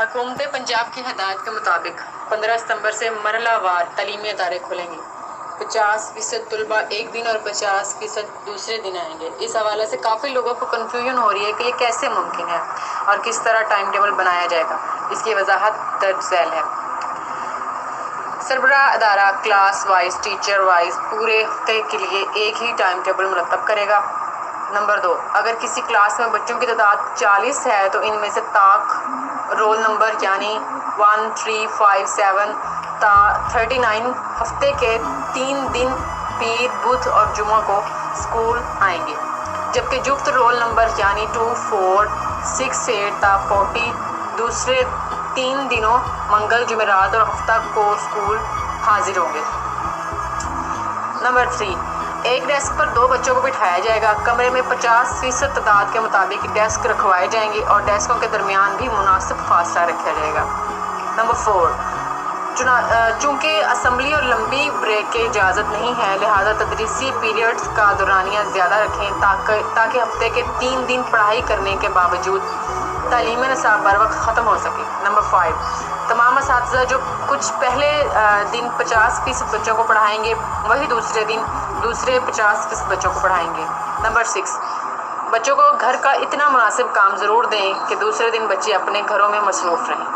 हुकूमत पंजाब की हदायत के मुताबिक 15 सितंबर से मरला वार तालीमी अदारे खुलेंगे। 50% तलबा एक दिन और 50% दूसरे दिन आएंगे। इस हवाले से काफ़ी लोगों को कन्फ्यूजन हो रही है कि ये कैसे मुमकिन है और किस तरह टाइम टेबल बनाया जाएगा। इसकी वजाहत दर्ज झैल है। सरबराह अदारा क्लास वाइज टीचर वाइज पूरे हफ्ते के लिए एक ही टाइम टेबल मुरतब करेगा। नंबर 2, अगर किसी क्लास में बच्चों की तादाद 40 है तो इनमें से ताक रोल नंबर यानी 1, 3, 5, 7 ता 39 हफ्ते के 3 दिन पीर, बुध और जुमा को स्कूल आएंगे, जबकि जुफ्त रोल नंबर यानी 2, 4, 6, 8 ता 40 दूसरे 3 दिनों मंगल, जुमेरात और हफ्ता को स्कूल हाजिर होंगे। नंबर 3, एक डेस्क पर 2 बच्चों को बिठाया जाएगा। कमरे में 50% तादाद के मुताबिक डेस्क रखवाए जाएंगे और डेस्कों के दरमियान भी मुनासिब फासला रखा जाएगा। नंबर 4, चूँकि असम्बली और लंबी ब्रेक की इजाज़त नहीं है, लिहाजा तदरीसी पीरियड्स का दौरानिया ज़्यादा रखें ताकि हफ्ते के 3 दिन पढ़ाई करने के बावजूद तालीमी निसाब बर वक्त ख़त्म हो सके। नंबर 5, तमाम असातिज़ा जो कुछ पहले दिन 50% बच्चों को पढ़ाएंगे वही दूसरे दिन दूसरे 50% बच्चों को पढ़ाएंगे। नंबर 6, बच्चों को घर का इतना मुनासिब काम ज़रूर दें कि दूसरे दिन बच्चे अपने घरों में मसरूफ़ रहें।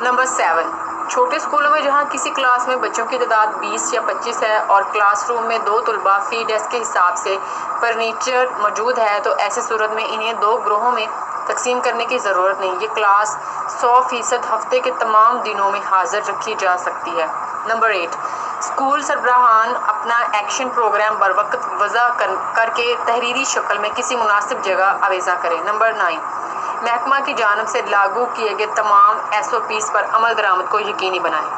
नंबर 7, छोटे स्कूलों में जहाँ किसी क्लास में बच्चों की तादाद 20 या 25 है और क्लासरूम में 2 तलबा फ़ी डेस्क के हिसाब से फर्नीचर मौजूद है तो ऐसे सूरत में इन्हें 2 ग्रोहों में तकसीम करने की ज़रूरत नहीं। ये क्लास 100% हफ्ते के तमाम दिनों में हाजिर रखी जा सकती है। नंबर 8, स्कूल सरबराहान अपना एक्शन प्रोग्राम बर वक्त वज़ा करके तहरीरी शक्ल में किसी मुनासिब जगह आवेज़ा करें। नंबर 9, महकमा की जानिब से लागू किए गए तमाम SOPs पर अमल दरामद को यकीनी बनाएं।